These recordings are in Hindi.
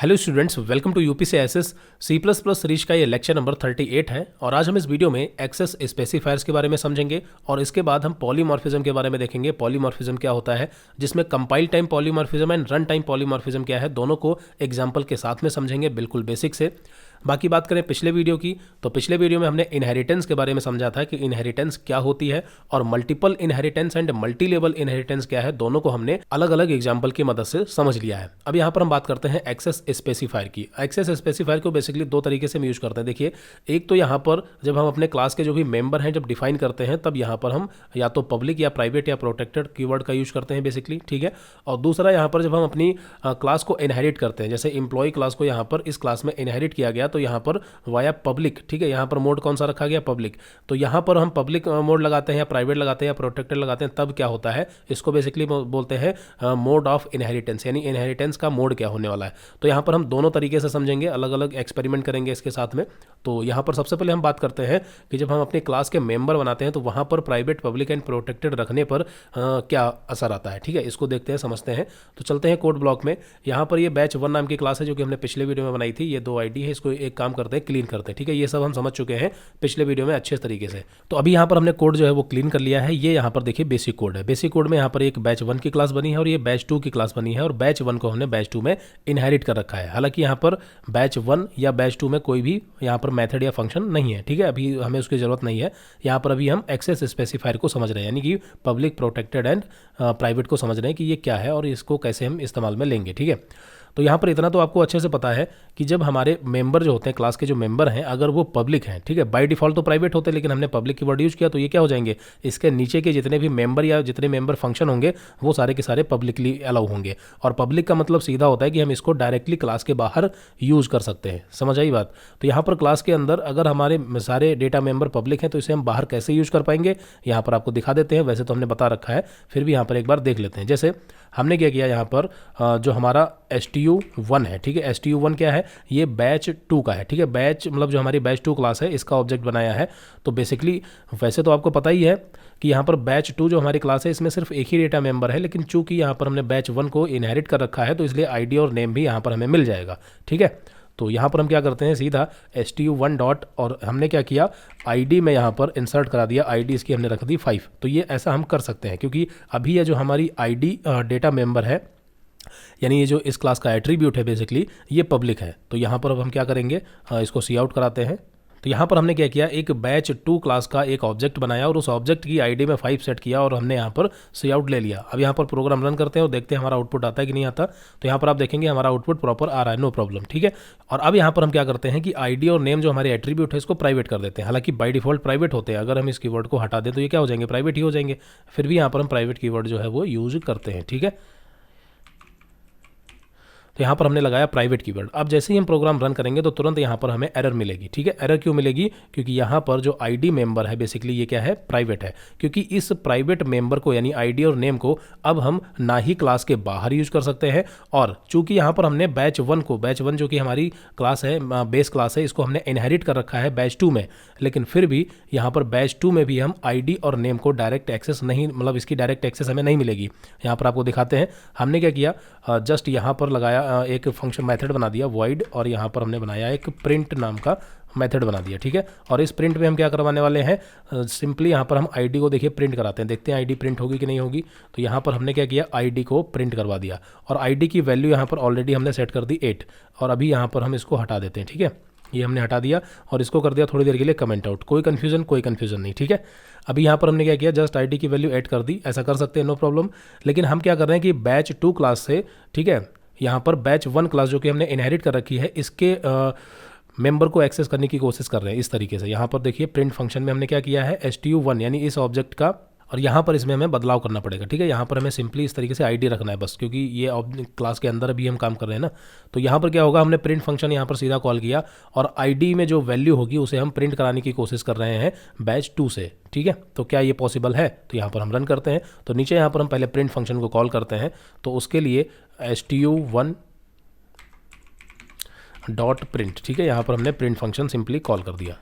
Hello students, welcome to UPCSS C plus plus series का ये लेक्चर नंबर 38 है और आज हम इस वीडियो में एक्सेस स्पेसिफायर्स के बारे में समझेंगे और इसके बाद हम पॉलीमॉर्फिज्म के बारे में देखेंगे। पॉलीमॉर्फिज्म क्या होता है, जिसमें compile time polymorphism and run time polymorphism क्या है, दोनों को एग्जाम्पल के साथ में समझेंगे, बिल्कुल बेसिक से। बाकी बात करें पिछले वीडियो की, तो पिछले वीडियो में हमने इनहेरिटेंस के बारे में समझा था कि इनहेरिटेंस क्या होती है और multiple inheritance and multi level inheritance क्या है, दोनों को हमने अलग अलग एग्जाम्पल की मदद से समझ लिया है। अब यहाँ पर हम बात करते हैं एक्सेस स्पेसिफायर की। एक्सेस स्पेसिफायर को बेसिकली दो तरीके से हम यूज करते हैं। देखिए, एक तो यहाँ पर जब हम अपने क्लास के जो भी मेंबर हैं जब डिफाइन करते हैं, तब यहाँ पर हम या तो पब्लिक या प्राइवेट या प्रोटेक्टेड कीवर्ड का यूज करते हैं बेसिकली, ठीक है। और दूसरा यहाँ पर जब हम अपनी क्लास को इनहेरिट करते हैं, जैसे एम्प्लॉय क्लास को यहाँ पर इस क्लास में इनहेरिट किया गया, तो यहाँ पर वाया पब्लिक, ठीक है, यहाँ पर मोड कौन सा रखा गया, पब्लिक। तो यहाँ पर हम पब्लिक मोड लगाते हैं या प्राइवेट लगाते हैं या प्रोटेक्टेड लगाते हैं, तब क्या होता है, इसको बेसिकली बोलते हैं मोड ऑफ इनहेरिटेंस, यानी इनहेरिटेंस का मोड क्या होने वाला है। तो यहाँ पर हम दोनों तरीके से समझेंगे, अलग अलग एक्सपेरिमेंट करेंगे इसके साथ में। तो यहाँ पर सबसे पहले हम बात करते हैं कि जब हम अपनी क्लास के मेंबर बनाते हैं तो वहाँ पर प्राइवेट, पब्लिक एंड प्रोटेक्टेड रखने पर क्या असर आता है, ठीक है, इसको देखते हैं, समझते हैं। तो चलते हैं कोड ब्लॉक में। यहाँ पर ये बैच 1 नाम की क्लास है जो कि हमने पिछले वीडियो में बनाई थी। ये 2 आईडी है, इसको एक काम करते हैं, क्लीन करते हैं, ठीक है। ये सब हम समझ चुके हैं पिछले वीडियो में अच्छे तरीके से। तो अभी यहाँ पर हमने कोड जो है वो क्लीन कर लिया है। ये यहाँ पर देखिए बेसिक कोड है। बेसिक कोड में यहाँ पर एक बैच 1 की क्लास बनी है और ये बैच 2 की क्लास बनी है और बैच 1 को हमने बैच 2 में इनहेरिट कर रखा है। हालांकि यहाँ पर बैच 1 या बैच 2 में कोई भी यहाँ पर मेथड या फंक्शन नहीं है, ठीक है, अभी हमें उसकी जरूरत नहीं है। यहाँ पर अभी हम एक्सेस स्पेसिफायर को समझ रहे हैं, यानी कि पब्लिक, प्रोटेक्टेड एंड प्राइवेट को समझ रहे हैं कि ये क्या है और इसको कैसे हम इस्तेमाल में लेंगे, ठीक है। तो यहाँ पर इतना तो आपको अच्छे से पता है कि जब हमारे मेंबर जो होते हैं, क्लास के जो मेंबर हैं, अगर वो पब्लिक हैं, ठीक है, बाय डिफॉल्ट तो प्राइवेट होते हैं, लेकिन हमने पब्लिक की वर्ड यूज किया तो ये क्या हो जाएंगे, इसके नीचे के जितने भी मेंबर या जितने मेंबर फंक्शन होंगे वो सारे के सारे पब्लिकली अलाउ होंगे। और पब्लिक का मतलब सीधा होता है कि हम इसको डायरेक्टली क्लास के बाहर यूज कर सकते हैं। समझ आई बात। तो यहाँ पर क्लास के अंदर अगर हमारे सारे डेटा मेंबर पब्लिक हैं तो इसे हम बाहर कैसे यूज कर पाएंगे, यहाँ पर आपको दिखा देते हैं। वैसे तो हमने बता रखा है, फिर भी यहाँ पर एक बार देख लेते हैं। जैसे हमने क्या किया, यहाँ पर जो हमारा STU1 है, ठीक है, STU1 क्या है, ये बैच 2 का है, ठीक है। बैच मतलब जो हमारी बैच 2 क्लास है, इसका ऑब्जेक्ट बनाया है। तो बेसिकली वैसे तो आपको पता ही है कि यहाँ पर बैच 2 जो हमारी क्लास है, इसमें सिर्फ एक ही डेटा मेंबर है, लेकिन चूंकि यहाँ पर हमने बैच 1 को इनहेरिट कर रखा है तो इसलिए आईडी और नेम भी यहाँ पर हमें मिल जाएगा, ठीक है। तो यहाँ पर हम क्या करते हैं, सीधा STU1 डॉट, और हमने क्या किया, आईडी में यहाँ पर इंसर्ट करा दिया, आईडी इसकी हमने रख दी 5। तो ये ऐसा हम कर सकते हैं क्योंकि अभी ये जो हमारी आईडी डेटा मेंबर है, यानी ये जो इस क्लास का एट्रीब्यूट है बेसिकली, ये पब्लिक है। तो यहाँ पर अब हम क्या करेंगे, इसको सी आउट कराते हैं। तो यहाँ पर हमने क्या किया, एक बैच 2 क्लास का एक ऑब्जेक्ट बनाया और उस ऑब्जेक्ट की आईडी में 5 सेट किया और हमने यहाँ पर सी आउट ले लिया। अब यहाँ पर प्रोग्राम रन करते हैं और देखते हैं हमारा आउटपुट आता है कि नहीं आता। तो यहाँ पर आप देखेंगे हमारा आउटपुट प्रॉपर आ रहा है, नो प्रॉब्लम, ठीक है। और अब यहाँ पर हम क्या करते हैं कि आईडी और नेम जो हमारे एट्रीब्यूट है इसको प्राइवेट कर देते हैं। हालांकि बाय डिफॉल्ट प्राइवेट होते हैं, अगर हम इस कीवर्ड को हटा दें तो ये क्या हो जाएंगे, प्राइवेट ही हो जाएंगे। फिर भी यहाँ पर हम प्राइवेट कीवर्ड जो है वो यूज करते हैं, ठीक है। तो यहाँ पर हमने लगाया प्राइवेट कीवर्ड। अब जैसे ही हम प्रोग्राम रन करेंगे तो तुरंत यहाँ पर हमें एरर मिलेगी, ठीक है। एरर क्यों मिलेगी, क्योंकि यहाँ पर जो आईडी मेंबर है बेसिकली ये क्या है, प्राइवेट है। क्योंकि इस प्राइवेट मेंबर को यानी आईडी और नेम को अब हम ना ही क्लास के बाहर यूज कर सकते हैं, और चूंकि यहाँ पर हमने बैच 1 को, बैच 1 जो कि हमारी क्लास है, बेस क्लास है, इसको हमने इनहेरिट कर रखा है बैच 2 में, लेकिन फिर भी यहाँ पर बैच 2 में भी हम आईडी और नेम को डायरेक्ट एक्सेस नहीं, मतलब इसकी डायरेक्ट एक्सेस हमें नहीं मिलेगी। यहाँ पर आपको दिखाते हैं हमने क्या किया, जस्ट यहाँ पर लगाया एक फंक्शन मेथड बना दिया void, और यहाँ पर हमने बनाया एक प्रिंट नाम का मेथड बना दिया, ठीक है। और इस प्रिंट में हम क्या करवाने वाले हैं, सिंपली यहाँ पर हम आईडी को देखिए प्रिंट कराते हैं, देखते हैं आईडी प्रिंट होगी कि नहीं होगी। तो यहाँ पर हमने क्या किया, आईडी को प्रिंट करवा दिया और आईडी की वैल्यू यहाँ पर ऑलरेडी हमने सेट कर दी 8। और अभी यहाँ पर हम इसको हटा देते हैं, ठीक है, ये हमने हटा दिया और इसको कर दिया थोड़ी देर के लिए कमेंट आउट। कोई कन्फ्यूजन नहीं, ठीक है। अभी यहाँ पर हमने क्या किया, जस्ट आईडी की वैल्यू ऐड कर दी, ऐसा कर सकते हैं, नो प्रॉब्लम। लेकिन हम क्या कर रहे हैं कि बैच 2 क्लास से, ठीक है, यहाँ पर बैच 1 क्लास जो कि हमने इनहेरिट कर रखी है, इसके मेंबर को एक्सेस करने की कोशिश कर रहे हैं इस तरीके से। यहाँ पर देखिए प्रिंट फंक्शन में हमने क्या किया है, STU1 यानी इस ऑब्जेक्ट का, और यहाँ पर इसमें हमें बदलाव करना पड़ेगा, ठीक है। यहाँ पर हमें सिंपली इस तरीके से आईडी रखना है बस, क्योंकि ये क्लास के अंदर अभी हम काम कर रहे हैं ना। तो यहाँ पर क्या होगा, हमने प्रिंट फंक्शन यहाँ पर सीधा कॉल किया और आईडी में जो वैल्यू होगी उसे हम प्रिंट कराने की कोशिश कर रहे हैं बैच 2 से, ठीक है। तो क्या ये पॉसिबल है, तो यहाँ पर हम रन करते हैं। तो नीचे यहाँ पर हम पहले प्रिंट फंक्शन को कॉल करते हैं, तो उसके लिए STU1 डॉट प्रिंट, ठीक है, यहाँ पर हमने प्रिंट फंक्शन सिंपली कॉल कर दिया।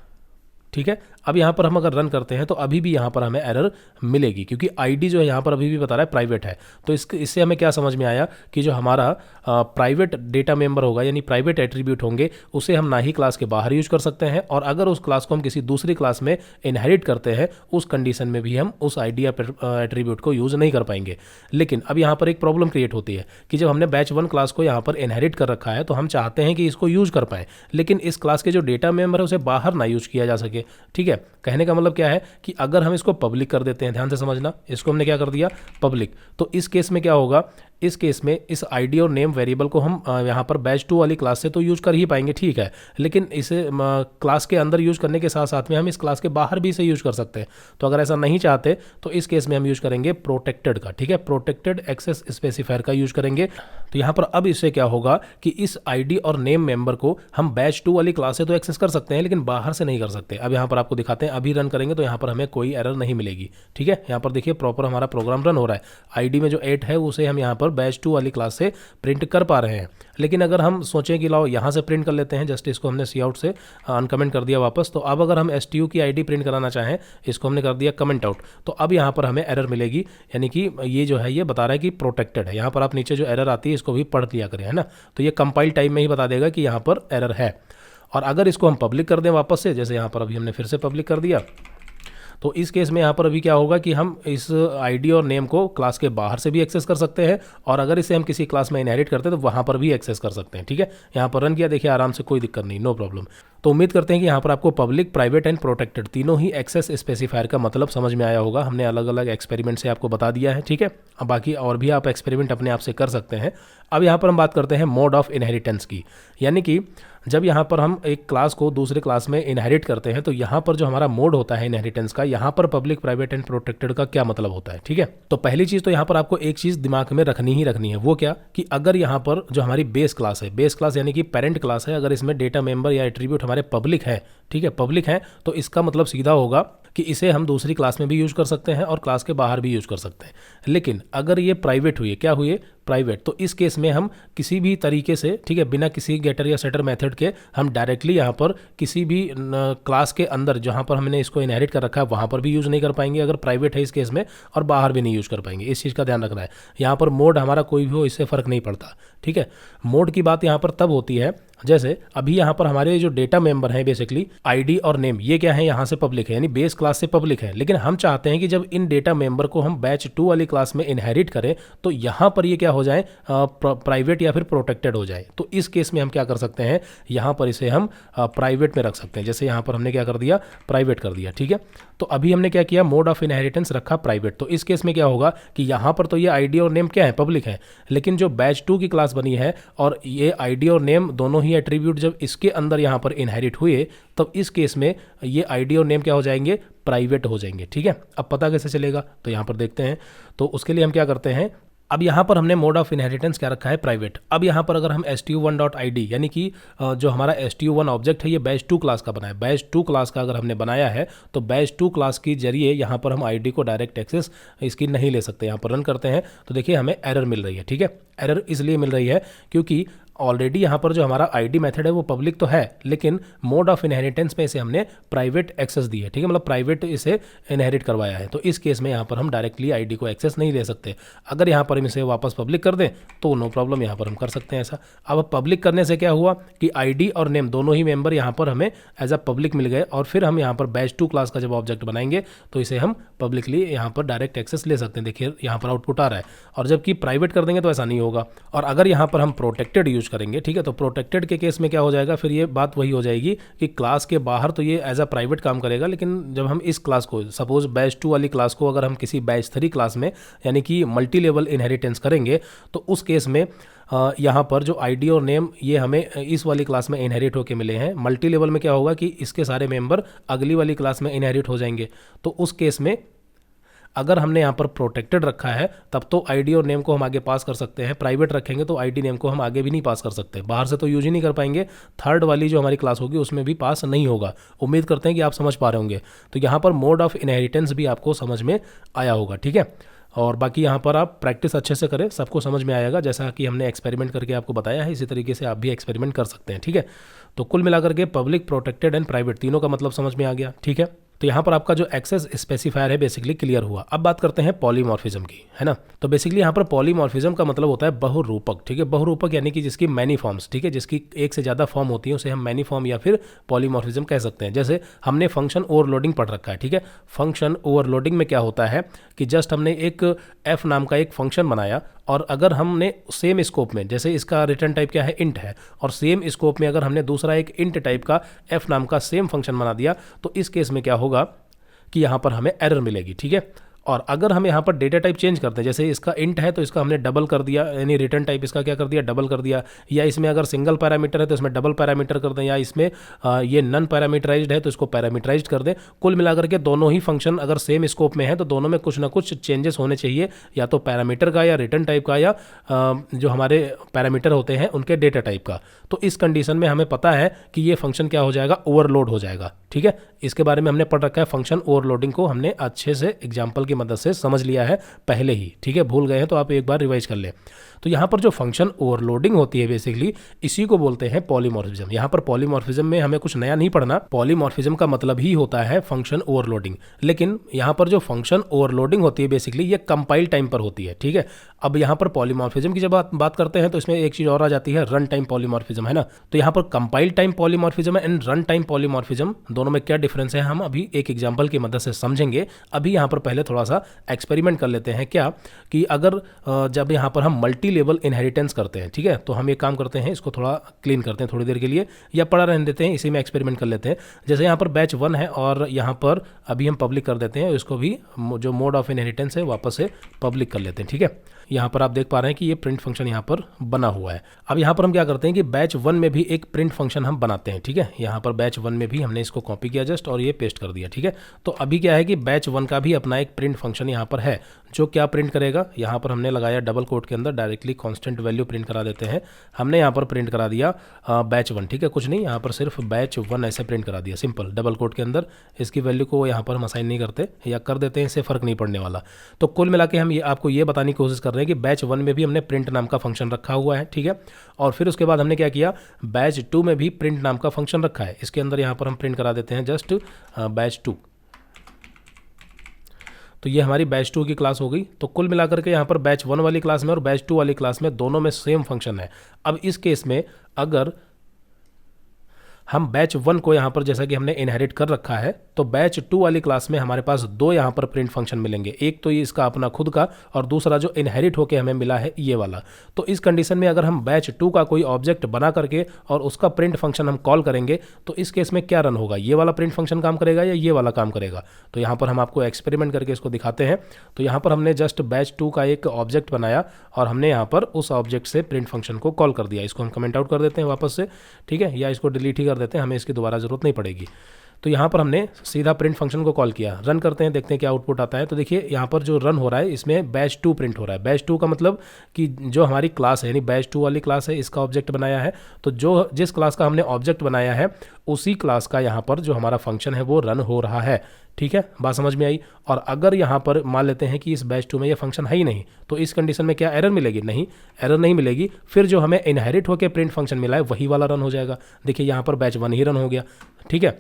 ठीक है। अब यहाँ पर हम अगर रन करते हैं तो अभी भी यहाँ पर हमें एरर मिलेगी, क्योंकि आईडी जो है यहाँ पर अभी भी बता रहा है प्राइवेट है। तो इससे हमें क्या समझ में आया कि जो हमारा प्राइवेट डेटा मेंबर होगा यानी प्राइवेट एट्रीब्यूट होंगे उसे हम ना ही क्लास के बाहर यूज कर सकते हैं, और अगर उस क्लास को हम किसी दूसरी क्लास में इनहेरिट करते हैं उस कंडीशन में भी हम उस आईडी या एट्रीब्यूट को यूज नहीं कर पाएंगे। लेकिन अब यहाँ पर एक प्रॉब्लम क्रिएट होती है कि जब हमने बैच 1 क्लास को यहाँ पर इनहेरिट कर रखा है तो हम चाहते हैं कि इसको यूज कर पाएं, लेकिन इस क्लास के जो डेटा मेंबर है उसे बाहर ना यूज किया जा सके। ठीक है, कहने का मतलब क्या है कि अगर हम इसको पब्लिक कर देते हैं, ध्यान से समझना, इसको हमने क्या कर दिया पब्लिक, तो इस केस में क्या होगा, इस केस में इस आईडी और नेम वेरिएबल को हम यहाँ पर बैच 2 वाली क्लास से तो यूज कर ही पाएंगे, ठीक है, लेकिन इसे क्लास के अंदर यूज करने के साथ साथ में हम इस क्लास के बाहर भी इसे यूज कर सकते हैं। तो अगर ऐसा नहीं चाहते तो इस केस में हम यूज करेंगे प्रोटेक्टेड का, ठीक है, प्रोटेक्टेड एक्सेस स्पेसिफायर का यूज करेंगे। तो यहाँ पर अब इससे क्या होगा कि इस आईडी और नेम मेंबर को हम बैच 2 वाली क्लास से तो एक्सेस कर सकते हैं लेकिन बाहर से नहीं कर सकते। अब यहाँ पर आपको दिखाते हैं, अभी रन करेंगे तो यहाँ पर हमें कोई एरर नहीं मिलेगी। ठीक है, यहाँ पर देखिए प्रॉपर हमारा प्रोग्राम रन हो रहा है, आईडी में जो 8 है उसे हम यहाँ पर बैच 2 वाली क्लास से प्रिंट कर पा रहे हैं। लेकिन अगर हम सोचें कि लाओ यहाँ से प्रिंट कर लेते हैं, जस्ट इसको हमने सी आउट से अनकमेंट कर दिया वापस, तो अब अगर हम एसटीयू की आईडी प्रिंट कराना चाहें, इसको हमने कर दिया कमेंट आउट, तो अब यहाँ पर हमें एरर मिलेगी, यानी कि ये जो है ये बता रहा है कि प्रोटेक्टेड है। यहाँ पर आप नीचे जो एरर आती है इसको भी पढ़ लिया करें, है ना, तो ये कंपाइल टाइम में ही बता देगा कि यहाँ पर एरर है। और अगर इसको हम पब्लिक कर दें वापस से, जैसे यहाँ पर अभी हमने फिर से पब्लिक कर दिया, तो इस केस में यहाँ पर अभी क्या होगा कि हम इस आईडी और नेम को क्लास के बाहर से भी एक्सेस कर सकते हैं, और अगर इसे हम किसी क्लास में इनहेरिट करते हैं तो वहाँ पर भी एक्सेस कर सकते हैं। ठीक है, यहाँ पर रन किया, देखिए आराम से, कोई दिक्कत नहीं, नो प्रॉब्लम। तो उम्मीद करते हैं कि यहाँ पर आपको पब्लिक, प्राइवेट एंड प्रोटेक्टेड तीनों ही एक्सेस स्पेसिफायर का मतलब समझ में आया होगा। हमने अलग अलग एक्सपेरिमेंट से आपको बता दिया है। ठीक है, अब बाकी और भी आप एक्सपेरिमेंट अपने आप से कर सकते हैं। अब यहाँ पर हम बात करते हैं मोड ऑफ इनहेरिटेंस की, यानी कि जब यहाँ पर हम एक क्लास को दूसरे क्लास में इनहेरिट करते हैं तो यहाँ पर जो हमारा मोड होता है इनहेरिटेंस का, यहाँ पर पब्लिक, प्राइवेट एंड प्रोटेक्टेड का क्या मतलब होता है। ठीक है, तो पहली चीज़ तो यहाँ पर आपको एक चीज़ दिमाग में रखनी ही रखनी है, वो क्या कि अगर यहाँ पर जो हमारी बेस क्लास है, बेस क्लास यानी कि पेरेंट क्लास है, अगर इसमें डेटा मेंबर या एट्रीब्यूट हमारे पब्लिक है, ठीक है, पब्लिक है, तो इसका मतलब सीधा होगा कि इसे हम दूसरी क्लास में भी यूज कर सकते हैं और क्लास के बाहर भी यूज कर सकते हैं। लेकिन अगर ये प्राइवेट हुई, क्या हुई, प्राइवेट, तो इस केस में हम किसी भी तरीके से, ठीक है, बिना किसी गेटर या सेटर मेथड के हम डायरेक्टली यहाँ पर किसी भी क्लास के अंदर जहाँ पर हमने इसको इनहेरिट कर रखा है वहाँ पर भी यूज़ नहीं कर पाएंगे अगर प्राइवेट है इस केस में, और बाहर भी नहीं यूज़ कर पाएंगे। इस चीज़ का ध्यान रखना है। यहाँ पर मोड हमारा कोई भी हो, इससे फ़र्क नहीं पड़ता। ठीक है, मोड की बात यहाँ पर तब होती है जैसे अभी यहाँ पर हमारे जो डेटा मेंबर हैं बेसिकली आईडी और नेम, ये क्या है, यहाँ से पब्लिक है, यानी बेस क्लास से पब्लिक है, लेकिन हम चाहते हैं कि जब इन डेटा मेंबर को हम बैच 2 वाली क्लास में इनहेरिट करें तो यहाँ पर ये क्या हो जाए, प्राइवेट या फिर प्रोटेक्टेड हो जाए। तो इस केस में हम क्या कर सकते हैं, यहाँ पर इसे हम प्राइवेट में रख सकते हैं। जैसे यहाँ पर हमने क्या कर दिया, प्राइवेट कर दिया। ठीक है, तो अभी हमने क्या किया, मोड ऑफ इनहेरिटेंस रखा प्राइवेट। तो इस केस में क्या होगा कि यहाँ पर तो ये आईडी और नेम क्या है, पब्लिक है, लेकिन जो बैच 2 की क्लास बनी है और ये आईडी और नेम दोनों ही एट्रीब्यूट जब इसके अंदर यहाँ पर इनहेरिट हुए, तब इस केस में ये आईडी और नेम क्या हो जाएंगे, प्राइवेट हो जाएंगे। ठीक है, अब पता कैसे चलेगा, तो यहाँ पर देखते हैं। तो उसके लिए हम क्या करते हैं, अब यहाँ पर हमने मोड ऑफ इनहेरिटेंस क्या रखा है, प्राइवेट। अब यहाँ पर अगर हम stu1.id यानी कि जो हमारा stu1 ऑब्जेक्ट है ये बैच 2 क्लास का बना है, बैच 2 क्लास का अगर हमने बनाया है तो बैच 2 क्लास के जरिए यहाँ पर हम आईडी को डायरेक्ट एक्सेस इसकी नहीं ले सकते। यहाँ पर रन करते हैं तो देखिए हमें एरर मिल रही है। ठीक है, एरर इसलिए मिल रही है क्योंकि ऑलरेडी यहाँ पर जो हमारा आईडी मेथड है वो पब्लिक तो है, लेकिन मोड ऑफ इनहेरिटेंस में इसे हमने प्राइवेट एक्सेस दी है। ठीक है, मतलब प्राइवेट इसे इनहेरिट करवाया है, तो इस केस में यहाँ पर हम डायरेक्टली आईडी को एक्सेस नहीं ले सकते। अगर यहाँ पर हम इसे वापस पब्लिक कर दें तो नो प्रॉब्लम, यहाँ पर हम कर सकते हैं ऐसा। अब पब्लिक करने से क्या हुआ कि आईडी और नेम दोनों ही मेंबर यहाँ पर हमें एज अ पब्लिक मिल गए, और फिर हम यहाँ पर बैच 2 क्लास का जब ऑब्जेक्ट बनाएंगे तो इसे हम पब्लिकली यहाँ पर डायरेक्ट एक्सेस ले सकते हैं। देखिए यहाँ पर आउटपुट आ रहा है, और जबकि प्राइवेट कर देंगे तो ऐसा नहीं होगा। और अगर यहाँ पर हम प्रोटेक्टेड यूज करेंगे, ठीक है, तो प्रोटेक्टेड के केस में क्या हो जाएगा, फिर ये बात वही हो जाएगी कि क्लास के बाहर तो ये एज अ प्राइवेट काम करेगा, लेकिन जब हम इस क्लास को, सपोज बैच 2 वाली क्लास को अगर हम किसी बैच 3 क्लास में यानी कि मल्टी लेवल इनहेरिटेंस करेंगे तो उस केस में यहाँ पर जो आईडी और नेम ये हमें इस वाली क्लास में इनहेरिट होके मिले हैं। मल्टी लेवल में क्या होगा कि इसके सारे मेंबर अगली वाली क्लास में इनहेरिट हो जाएंगे। तो उस केस में अगर हमने यहाँ पर प्रोटेक्टेड रखा है तब तो आईडी और नेम को हम आगे पास कर सकते हैं, प्राइवेट रखेंगे तो आईडी नेम को हम आगे भी नहीं पास कर सकते, बाहर से तो यूज ही नहीं कर पाएंगे। थर्ड वाली जो हमारी क्लास होगी उसमें भी पास नहीं होगा। उम्मीद करते हैं कि आप समझ पा रहे होंगे। तो यहाँ पर मोड ऑफ इनहेरिटेंस भी आपको समझ में आया होगा। ठीक है, और बाकी यहाँ पर आप प्रैक्टिस अच्छे से करें, सबको समझ में आएगा। जैसा कि हमने एक्सपेरिमेंट करके आपको बताया है, इसी तरीके से आप भी एक्सपेरिमेंट कर सकते हैं, ठीक है। तो कुल मिलाकर के पब्लिक, प्रोटेक्टेड एंड प्राइवेट तीनों का मतलब समझ में आ गया, ठीक है। तो यहाँ पर आपका जो एक्सेस स्पेसिफायर है बेसिकली क्लियर हुआ। अब बात करते हैं पॉलीमॉर्फिज्म की, है ना। तो बेसिकली यहाँ पर पॉलीमॉर्फिज्म का मतलब होता है बहुरूपक, ठीक है। बहुरूपक यानी कि जिसकी मैनी फॉर्म्स, ठीक है, जिसकी एक से ज़्यादा फॉर्म होती है उसे हम मैनी फॉर्म या फिर पॉलीमॉर्फिज्म कह सकते हैं। जैसे हमने फंक्शन ओवरलोडिंग पढ़ रखा है, ठीक है। फंक्शन ओवरलोडिंग में क्या होता है कि जस्ट हमने एक एफ नाम का एक फंक्शन बनाया, और अगर हमने सेम स्कोप में, जैसे इसका रिटर्न टाइप क्या है, इंट है, और सेम स्कोप में अगर हमने दूसरा एक इंट टाइप का एफ नाम का सेम फंक्शन बना दिया, तो इस केस में क्या होगा कि यहाँ पर हमें एरर मिलेगी, ठीक है। और अगर हम यहाँ पर डेटा टाइप चेंज करते हैं, जैसे इसका इंट है तो इसका हमने डबल कर दिया, यानी रिटर्न टाइप इसका क्या कर दिया, डबल कर दिया, या इसमें अगर सिंगल पैरामीटर है तो इसमें डबल पैरामीटर कर दें, या इसमें ये नन पैरामीटराइज्ड है तो इसको पैरामीटराइज्ड कर दें। कुल मिलाकर के दोनों ही फंक्शन अगर सेम स्कोप में है तो दोनों में कुछ ना कुछ चेंजेस होने चाहिए, या तो पैरामीटर का, या रिटर्न टाइप का, या जो हमारे पैरामीटर होते हैं उनके डेटा टाइप का। तो इस कंडीशन में हमें पता है कि ये फंक्शन क्या हो जाएगा, ओवरलोड हो जाएगा, ठीक है। इसके बारे में हमने पढ़ रखा है, फंक्शन ओवरलोडिंग को हमने अच्छे से एग्जाम्पल की मदद से समझ लिया है पहले ही, ठीक है। भूल गए हैं तो आप एक बार रिवाइज कर लें। तो यहाँ पर जो फंक्शन ओवरलोडिंग होती है बेसिकली इसी को बोलते हैं पॉलीमॉर्फिज्म। यहाँ पर पॉलीमॉर्फिज्म में हमें कुछ नया नहीं पढ़ना, पॉलीमॉर्फिज्म का मतलब ही होता है फंक्शन ओवरलोडिंग। लेकिन यहाँ पर जो फंक्शन ओवरलोडिंग होती है बेसिकली ये कंपाइल टाइम पर होती है, ठीक है। अब यहाँ पर पॉलीमॉर्फिज्म की जब बात करते हैं तो इसमें एक चीज़ और आ जाती है, रन टाइम पॉलीमॉर्फिज्म, है ना। तो यहाँ पर compile time polymorphism and run time polymorphism दोनों में क्या डिफरेंस है हम अभी एक एग्जाम्पल की मदद से समझेंगे। अभी यहाँ पर पहले थोड़ा सा एक्सपेरिमेंट कर लेते हैं, क्या कि अगर जब यहाँ पर हम मल्टी लेवल इनहेरिटेंस करते हैं, ठीक है, तो हम ये काम करते हैं, इसको थोड़ा क्लीन करते हैं थोड़ी देर के लिए, या पड़ा रहने देते हैं, इसी में एक्सपेरिमेंट कर लेते हैं। जैसे यहाँ पर बैच 1 है और यहाँ पर अभी हम पब्लिक कर देते हैं, इसको भी जो मोड ऑफ इनहेरिटेंस है वापस से पब्लिक कर लेते हैं, ठीक है। यहाँ पर आप देख पा रहे हैं कि ये प्रिंट फंक्शन यहाँ पर बना हुआ है। अब यहाँ पर हम क्या करते हैं कि बैच 1 में भी एक प्रिंट फंक्शन हम बनाते हैं, ठीक है। यहाँ पर बैच 1 में भी हमने इसको कॉपी किया जस्ट और ये पेस्ट कर दिया, ठीक है। तो अभी क्या है कि बैच 1 का भी अपना एक प्रिंट फंक्शन यहाँ पर है जो क्या प्रिंट करेगा, यहाँ पर हमने लगाया डबल कोट के अंदर डायरेक्टली कांस्टेंट वैल्यू प्रिंट करा देते हैं। हमने यहाँ पर प्रिंट करा दिया बैच 1, ठीक है, कुछ नहीं, यहाँ पर सिर्फ बैच 1 ऐसे प्रिंट करा दिया सिंपल डबल कोट के अंदर। इसकी वैल्यू को यहाँ पर हम असाइन नहीं करते या कर देते हैं, इससे फर्क नहीं पड़ने वाला। तो कुल मिला के हम ये आपको ये बताने की कोशिश कर रहे हैं कि बैच 1 में भी हमने प्रिंट नाम का फंक्शन रखा हुआ है, ठीक है। और फिर उसके बाद हमने क्या किया, बैच 2 में भी प्रिंट नाम का फंक्शन रखा है। इसके अंदर यहाँ पर हम प्रिंट करा देते हैं जस्ट बैच 2। तो ये हमारी बैच 2 की क्लास हो गई। तो कुल मिलाकर के यहाँ पर बैच 1 वाली क्लास में और बैच 2 वाली क्लास में दोनों में सेम फंक्शन है। अब इस केस में अगर हम बैच 1 को यहाँ पर जैसा कि हमने इनहेरिट कर रखा है, तो बैच 2 वाली क्लास में हमारे पास दो यहाँ पर प्रिंट फंक्शन मिलेंगे, एक तो ये इसका अपना खुद का और दूसरा जो इनहेरिट होके हमें मिला है ये वाला। तो इस कंडीशन में अगर हम बैच 2 का कोई ऑब्जेक्ट बना करके और उसका प्रिंट फंक्शन हम कॉल करेंगे तो इस केस में क्या रन होगा, ये वाला प्रिंट फंक्शन काम करेगा या ये वाला काम करेगा। तो यहाँ पर हम आपको एक्सपेरिमेंट करके इसको दिखाते हैं। तो यहाँ पर हमने जस्ट बैच 2 का एक ऑब्जेक्ट बनाया और हमने यहाँ पर उस ऑब्जेक्ट से प्रिंट फंक्शन को कॉल कर दिया। इसको हम कमेंट आउट कर देते हैं वापस से, ठीक है, या इसको डिलीट ही कर देते हैं, हमें इसकी दोबारा जरूरत नहीं पड़ेगी। तो यहाँ पर हमने सीधा प्रिंट फंक्शन को कॉल किया, रन करते हैं, देखते हैं क्या आउटपुट आता है। तो देखिए यहाँ पर जो रन हो रहा है इसमें बैच 2 प्रिंट हो रहा है। बैच 2 का मतलब कि जो हमारी क्लास है यानी बैच 2 वाली क्लास है, इसका ऑब्जेक्ट बनाया है। तो जो जिस क्लास का हमने ऑब्जेक्ट बनाया है उसी क्लास का यहाँ पर जो हमारा फंक्शन है वो रन हो रहा है, ठीक है, बात समझ में आई। और अगर यहाँ पर मान लेते हैं कि इस बैच 2 में ये फंक्शन है ही नहीं, तो इस कंडीशन में क्या एरर मिलेगी, नहीं, एरर नहीं मिलेगी। फिर जो हमें इनहेरिट होकर प्रिंट फंक्शन मिला है वही वाला रन हो जाएगा। देखिए यहाँ पर बैच 1 ही रन हो गया, ठीक है।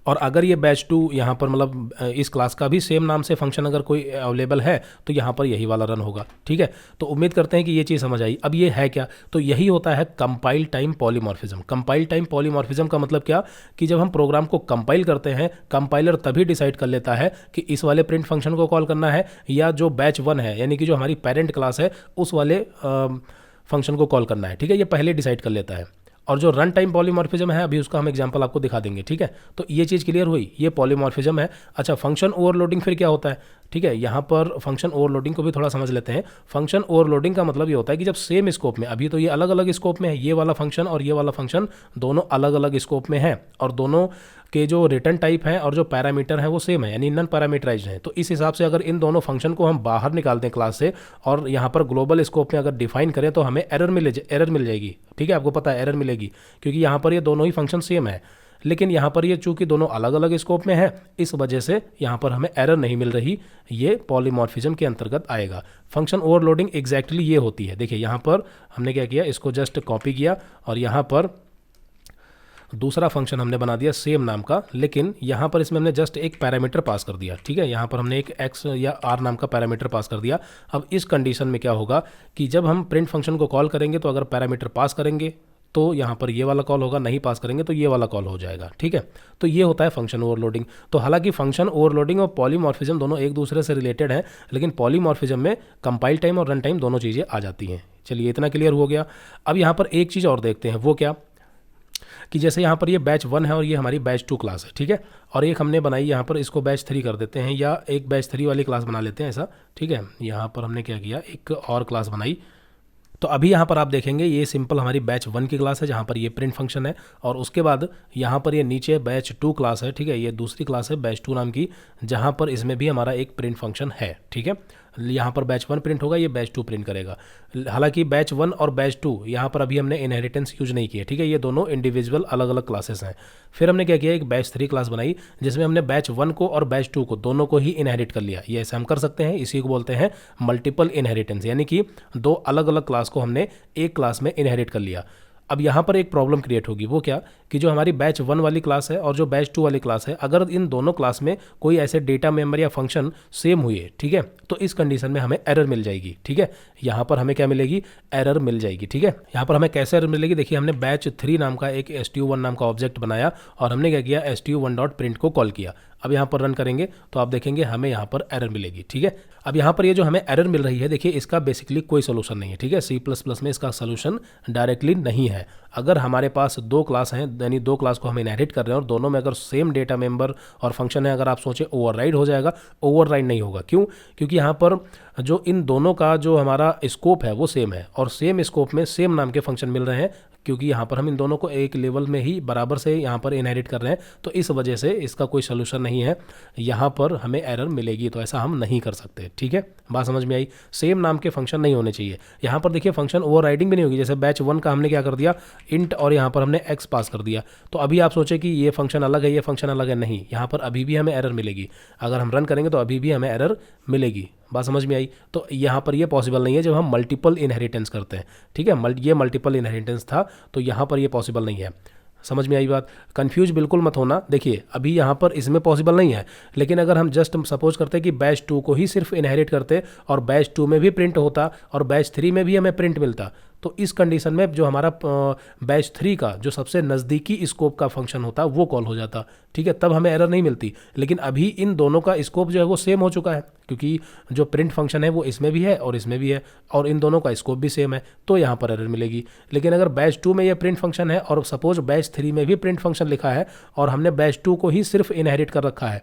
और अगर ये बैच 2 यहाँ पर मतलब इस क्लास का भी सेम नाम से फंक्शन अगर कोई अवेलेबल है तो यहाँ पर यही वाला रन होगा, ठीक है। तो उम्मीद करते हैं कि ये चीज़ समझ आई। अब ये है क्या, तो यही होता है compile time polymorphism. Compile time polymorphism का मतलब क्या कि जब हम प्रोग्राम को कंपाइल करते हैं, कंपाइलर तभी डिसाइड कर लेता है कि इस वाले प्रिंट फंक्शन को कॉल करना है या जो बैच 1 है यानी कि जो हमारी पेरेंट क्लास है उस वाले फंक्शन को कॉल करना है, ठीक है, ये पहले डिसाइड कर लेता है। और जो रन टाइम पॉलीमॉर्फिज्म है अभी उसका हम एग्जांपल आपको दिखा देंगे, ठीक है। तो ये चीज़ क्लियर हुई, ये पॉलीमॉर्फिज्म है। अच्छा, फंक्शन ओवरलोडिंग फिर क्या होता है, ठीक है, यहाँ पर फंक्शन ओवरलोडिंग को भी थोड़ा समझ लेते हैं। फंक्शन ओवरलोडिंग का मतलब ये होता है कि जब सेम स्कोप में, अभी तो ये अलग अलग स्कोप में है, ये वाला फंक्शन और ये वाला फंक्शन दोनों अलग अलग स्कोप में है और दोनों के जो रिटर्न टाइप है और जो पैरामीटर है वो सेम है यानी नन पैरामीटराइज्ड है। तो इस हिसाब से अगर इन दोनों फंक्शन को हम बाहर निकाल दें क्लास से और यहाँ पर ग्लोबल स्कोप में अगर डिफाइन करें तो हमें एरर मिल जाएगी, ठीक है, आपको पता है एरर मिलेगी क्योंकि यहाँ पर ये दोनों ही फंक्शन सेम है। लेकिन यहाँ पर ये चूंकि दोनों अलग अलग स्कोप में है, इस वजह से यहाँ पर हमें एरर नहीं मिल रही, ये पॉलीमॉर्फिज्म के अंतर्गत आएगा। फंक्शन ओवरलोडिंग एग्जैक्टली ये होती है। देखिए यहाँ पर हमने क्या किया, इसको जस्ट कॉपी किया और यहाँ पर दूसरा फंक्शन हमने बना दिया सेम नाम का, लेकिन यहाँ पर इसमें हमने जस्ट एक पैरामीटर पास कर दिया। ठीक है, यहाँ पर हमने एक x या r नाम का पैरामीटर पास कर दिया। अब इस कंडीशन में क्या होगा कि जब हम प्रिंट फंक्शन को कॉल करेंगे तो अगर पैरामीटर पास करेंगे तो यहाँ पर ये वाला कॉल होगा, नहीं पास करेंगे तो ये वाला कॉल हो जाएगा। ठीक है, तो ये होता है फंक्शन ओवरलोडिंग। तो हालांकि फंक्शन ओवरलोडिंग और पॉलीमॉर्फिज्म दोनों एक दूसरे से रिलेटेड हैं, लेकिन पॉलीमॉर्फिज्म में कंपाइल टाइम और रन टाइम दोनों चीज़ें आ जाती हैं। चलिए इतना क्लियर हो गया। अब यहाँ पर एक चीज़ और देखते हैं, वो क्या कि जैसे यहाँ पर ये बैच 1 है और ये हमारी बैच 2 क्लास है। ठीक है, और एक हमने बनाई यहाँ पर, इसको बैच 3 कर देते हैं या एक बैच 3 वाली क्लास बना लेते हैं ऐसा। ठीक है, यहाँ पर हमने क्या किया, एक और क्लास बनाई। तो अभी यहाँ पर आप देखेंगे ये सिंपल हमारी बैच 1 की क्लास है जहाँ पर ये प्रिंट फंक्शन है, और उसके बाद यहाँ पर ये नीचे बैच 2 क्लास है। ठीक है, ये दूसरी क्लास है बैच 2 नाम की, जहाँ पर इसमें भी हमारा एक प्रिंट फंक्शन है। ठीक है, यहाँ पर बैच 1 प्रिंट होगा, ये बैच 2 प्रिंट करेगा। हालांकि बैच 1 और बैच 2 यहाँ पर अभी हमने इनहेरिटेंस यूज नहीं किया। ठीक है, ये दोनों इंडिविजुअल अलग अलग क्लासेस हैं। फिर हमने क्या किया, एक बैच 3 क्लास बनाई जिसमें हमने बैच 1 को और बैच 2 को दोनों को ही इनहेरिट कर लिया। ये ऐसे हम कर सकते हैं, इसी को बोलते हैं मल्टीपल इनहेरिटेंस, यानी कि दो अलग अलग क्लास को हमने एक क्लास में इनहेरिट कर लिया। अब यहाँ पर एक प्रॉब्लम क्रिएट होगी, वो क्या कि जो हमारी बैच 1 वाली क्लास है और जो बैच 2 वाली क्लास है, अगर इन दोनों क्लास में कोई ऐसे डेटा मेंबर या फंक्शन सेम हुए, ठीक है, तो इस कंडीशन में हमें एरर मिल जाएगी। ठीक है, यहाँ पर हमें क्या मिलेगी, एरर मिल जाएगी। ठीक है, यहाँ पर हमें कैसे एरर मिलेगी, देखिए हमने बैच 3 नाम का एक stu1 नाम का ऑब्जेक्ट बनाया और हमने क्या किया, stu1.print को कॉल किया। अब यहाँ पर रन करेंगे तो आप देखेंगे हमें यहाँ पर एरर मिलेगी। ठीक है, अब यहाँ पर ये जो हमें एरर मिल रही है, देखिए इसका बेसिकली कोई सोल्यूशन नहीं है। ठीक है, C++ में इसका सोल्यूशन डायरेक्टली नहीं है। अगर हमारे पास दो क्लास हैं, यानी दो क्लास को हम इनहेरिट कर रहे हैं और दोनों में अगर सेम डेटा मेंबर और फंक्शन है, अगर आप सोचें ओवरराइड हो जाएगा, ओवरराइड नहीं होगा। क्यों? क्योंकि यहाँ पर जो इन दोनों का जो हमारा स्कोप है वो सेम है और सेम स्कोप में सेम नाम के फंक्शन मिल रहे हैं, क्योंकि यहाँ पर हम इन दोनों को एक लेवल में ही बराबर से यहाँ पर इनहेरिट कर रहे हैं, तो इस वजह से इसका कोई सोल्यूशन नहीं है। यहाँ पर हमें एरर मिलेगी, तो ऐसा हम नहीं कर सकते। ठीक है, बात समझ में आई? सेम नाम के फंक्शन नहीं होने चाहिए। यहाँ पर देखिए फंक्शन ओवरराइडिंग भी नहीं होगी। जैसे बैच 1 का हमने क्या कर दिया, इंट, और यहाँ पर हमने x पास कर दिया, तो अभी आप सोचें कि ये फंक्शन अलग है, ये फंक्शन अलग है, नहीं, यहाँ पर अभी भी हमें एरर मिलेगी। अगर हम रन करेंगे तो अभी भी हमें एरर मिलेगी। बात समझ में आई? तो यहाँ पर ये पॉसिबल नहीं है जब हम मल्टीपल इनहेरिटेंस करते हैं। ठीक है, ये मल्टीपल इनहेरिटेंस था, तो यहाँ पर ये पॉसिबल नहीं है। समझ में आई बात? कंफ्यूज बिल्कुल मत होना। देखिए अभी यहाँ पर इसमें पॉसिबल नहीं है, लेकिन अगर हम जस्ट सपोज करते हैं कि बैच 2 को ही सिर्फ इनहेरिट करते और बैच 2 में भी प्रिंट होता और बैच 3 में भी हमें प्रिंट मिलता, तो इस कंडीशन में जो हमारा बैच 3 का जो सबसे नज़दीकी स्कोप का फंक्शन होता वो कॉल हो जाता। ठीक है, तब हमें एरर नहीं मिलती। लेकिन अभी इन दोनों का स्कोप जो है वो सेम हो चुका है, क्योंकि जो प्रिंट फंक्शन है वो इसमें भी है और इसमें भी है, और इन दोनों का स्कोप भी सेम है, तो यहाँ पर एरर मिलेगी। लेकिन अगर बैच 2 में ये प्रिंट फंक्शन है और सपोज बैच 3 में भी प्रिंट फंक्शन लिखा है और हमने बैच 2 को ही सिर्फ इनहेरिट कर रखा है,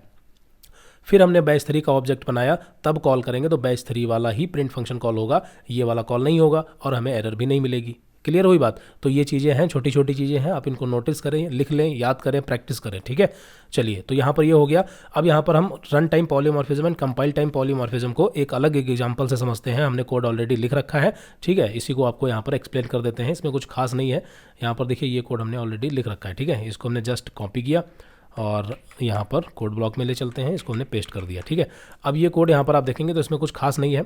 फिर हमने बैच 3 का ऑब्जेक्ट बनाया, तब कॉल करेंगे तो बैच 3 वाला ही प्रिंट फंक्शन कॉल होगा, ये वाला कॉल नहीं होगा और हमें एरर भी नहीं मिलेगी। क्लियर हुई बात? तो ये चीज़ें हैं, छोटी छोटी चीज़ें हैं, आप इनको नोटिस करें, लिख लें, याद करें, प्रैक्टिस करें। ठीक है, चलिए तो यहाँ पर ये हो गया। अब यहाँ पर हम run time polymorphism and compile time polymorphism को एक अलग एग्जांपल से समझते हैं। हमने कोड ऑलरेडी लिख रखा है। ठीक है, इसी को आपको यहाँ पर एक्सप्लेन कर देते हैं, इसमें कुछ खास नहीं है। यहाँ पर देखिए ये कोड हमने ऑलरेडी लिख रखा है। ठीक है, इसको हमने जस्ट कॉपी किया और यहाँ पर कोड ब्लॉक में ले चलते हैं, इसको हमने पेस्ट कर दिया। ठीक है, अब ये कोड यहाँ पर आप देखेंगे तो इसमें कुछ खास नहीं है।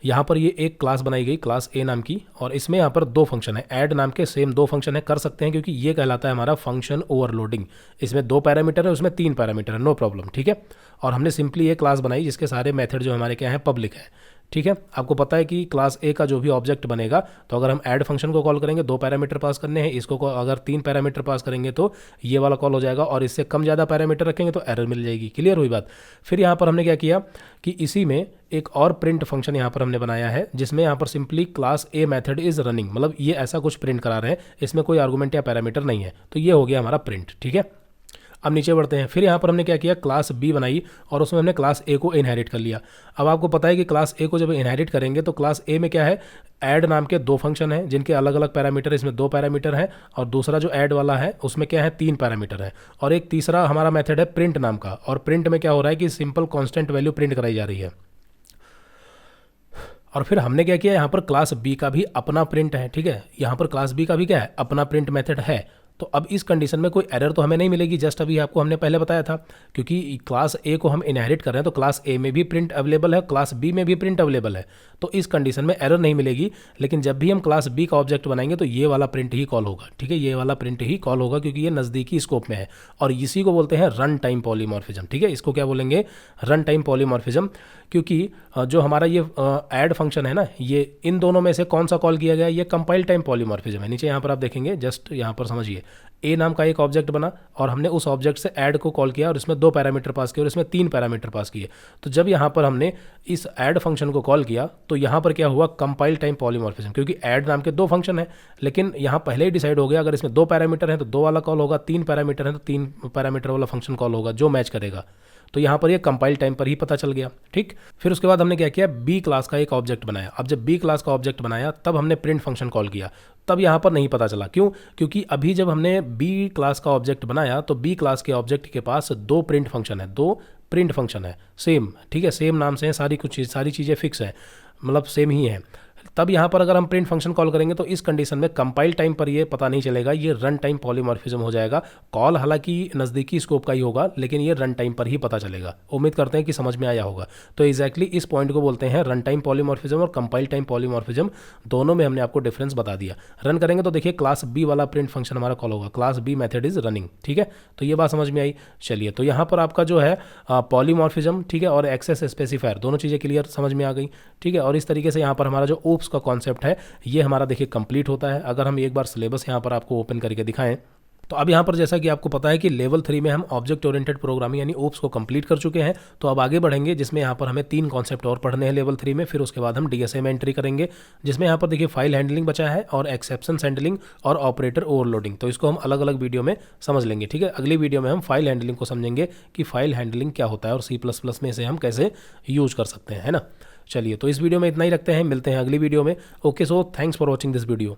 यहाँ पर ये एक क्लास बनाई गई, क्लास ए नाम की, और इसमें यहाँ पर दो फंक्शन है, ऐड नाम के सेम दो फंक्शन है, कर सकते हैं क्योंकि ये कहलाता है हमारा फंक्शन ओवरलोडिंग। इसमें 2 पैरामीटर है, उसमें 3 पैरामीटर है, नो प्रॉब्लम। ठीक है, और हमने सिंपली ये क्लास बनाई जिसके सारे मेथड जो हमारे क्या है, पब्लिक है। ठीक है, आपको पता है कि क्लास ए का जो भी ऑब्जेक्ट बनेगा, तो अगर हम ऐड फंक्शन को कॉल करेंगे 2 पैरामीटर पास करने हैं, इसको अगर 3 पैरामीटर पास करेंगे तो ये वाला कॉल हो जाएगा, और इससे कम ज़्यादा पैरामीटर रखेंगे तो एरर मिल जाएगी। क्लियर हुई बात? फिर यहाँ पर हमने क्या किया कि इसी में एक और प्रिंट फंक्शन यहाँ पर हमने बनाया है, जिसमें यहाँ पर simply class a method is running, मतलब ये ऐसा कुछ प्रिंट करा रहे हैं, इसमें कोई आर्गूमेंट या पैरामीटर नहीं है, तो ये हो गया हमारा प्रिंट। ठीक है, अब नीचे बढ़ते हैं। फिर यहाँ पर हमने क्या किया, क्लास बी बनाई और उसमें हमने क्लास ए को इनहेरिट कर लिया। अब आपको पता है कि क्लास ए को जब इनहेरिट करेंगे तो क्लास ए में क्या है, ऐड नाम के 2 फंक्शन हैं जिनके अलग अलग पैरामीटर, इसमें 2 पैरामीटर हैं, और दूसरा जो ऐड वाला है उसमें क्या है, 3 पैरामीटर है, और एक तीसरा हमारा मेथड है प्रिंट नाम का, और प्रिंट में क्या हो रहा है कि सिंपल कॉन्स्टेंट वैल्यू प्रिंट कराई जा रही है। और फिर हमने क्या किया, यहाँ पर क्लास बी का भी अपना प्रिंट है। ठीक है, यहाँ पर क्लास बी का भी क्या है, अपना प्रिंट मेथड है, तो अब इस कंडीशन में कोई एरर तो हमें नहीं मिलेगी, जस्ट अभी आपको हमने पहले बताया था, क्योंकि क्लास ए को हम इनहेरिट कर रहे हैं तो क्लास ए में भी प्रिंट अवेलेबल है, क्लास बी में भी प्रिंट अवेलेबल है, तो इस कंडीशन में एरर नहीं मिलेगी। लेकिन जब भी हम क्लास बी का ऑब्जेक्ट बनाएंगे तो ये वाला प्रिंट ही कॉल होगा, ठीक है, ये वाला प्रिंट ही कॉल होगा क्योंकि ये नज़दीकी स्कोप में है, और इसी को बोलते हैं रन टाइम पॉलीमॉर्फिज्म, ठीक है, इसको क्या बोलेंगे, रन टाइम पॉलीमॉर्फिज्म। क्योंकि जो हमारा ये ऐड फंक्शन है ना, ये इन दोनों में से कौन सा कॉल किया गया, ये कंपाइल टाइम पॉलीमॉर्फिज्म है। नीचे यहाँ पर आप देखेंगे, जस्ट यहाँ पर समझिए, ए नाम का एक ऑब्जेक्ट बना और हमने उस ऑब्जेक्ट से ऐड को कॉल किया और इसमें 2 पैरामीटर पास किए और इसमें 3 पैरामीटर पास किए। तो जब यहाँ पर हमने इस ऐड फंक्शन को कॉल किया तो यहाँ पर क्या हुआ, कंपाइल टाइम पॉलीमॉर्फिज्म, क्योंकि ऐड नाम के 2 फंक्शन है, लेकिन यहाँ पहले ही डिसाइड हो गया अगर इसमें 2 पैरामीटर है तो 2 वाला कॉल होगा, 3 पैरामीटर है तो 3 पैरामीटर वाला फंक्शन कॉल होगा जो मैच करेगा। तो यहाँ पर ये कंपाइल टाइम पर ही पता चल गया, ठीक। फिर उसके बाद हमने क्या किया, बी क्लास का एक ऑब्जेक्ट बनाया। अब जब बी क्लास का ऑब्जेक्ट बनाया तब हमने प्रिंट फंक्शन कॉल किया, तब यहाँ पर नहीं पता चला, क्यों, क्योंकि अभी जब हमने बी क्लास का ऑब्जेक्ट बनाया तो बी क्लास के ऑब्जेक्ट के पास 2 प्रिंट फंक्शन है, 2 प्रिंट फंक्शन है, सेम, ठीक है, सेम नाम से हैं, सारी चीज़ें फिक्स हैं, मतलब सेम ही है। तब यहाँ पर अगर हम प्रिंट फंक्शन कॉल करेंगे तो इस कंडीशन में कंपाइल टाइम पर ये पता नहीं चलेगा, ये रन टाइम पॉलीमॉर्फिज्म हो जाएगा। कॉल हालांकि नज़दीकी स्कोप का ही होगा लेकिन ये रन टाइम पर ही पता चलेगा। उम्मीद करते हैं कि समझ में आया होगा। तो एग्जैक्टली इस पॉइंट को बोलते हैं रन टाइम पॉलीमॉर्फिज्म और कंपाइल टाइम पॉलीमॉर्फिज्म, दोनों में हमने आपको डिफरेंस बता दिया। रन करेंगे तो देखिए क्लास बी वाला प्रिंट फंक्शन हमारा कॉल होगा, class B method is running, ठीक है, तो ये बात समझ में आई। चलिए, तो यहाँ पर आपका जो है पॉलीमॉर्फिज्म, ठीक है, और एक्सेस स्पेसिफायर, दोनों चीज़ें क्लियर समझ में आ गई, ठीक है। और इस तरीके से यहाँ पर हमारा जो ओप्स का कॉन्सेप्ट है ये हमारा देखिए कंप्लीट होता है। अगर हम एक बार सिलेबस यहाँ पर आपको ओपन करके दिखाएं तो अब यहाँ पर जैसा कि आपको पता है कि लेवल 3 में हम ऑब्जेक्ट ओरिएंटेड प्रोग्रामिंग यानी ओप्स को कंप्लीट कर चुके हैं। तो अब आगे बढ़ेंगे जिसमें यहाँ पर हमें 3 कॉन्सेप्ट और पढ़ने हैं लेवल 3 में। फिर उसके बाद हम डीएसए में एंट्री करेंगे, जिसमें यहाँ पर देखिए फाइल हैंडलिंग बचा है और एक्सेप्शन हैंडलिंग और ऑपरेटर ओवरलोडिंग। तो इसको हम अलग अलग वीडियो में समझ लेंगे, ठीक है। अगली वीडियो में हम फाइल हैंडलिंग को समझेंगे कि फाइल हैंडलिंग क्या होता है और C++ में इसे हम कैसे यूज कर सकते हैं, है ना। चलिए, तो इस वीडियो में इतना ही रखते हैं, मिलते हैं अगली वीडियो में। Okay, so thanks for watching this video.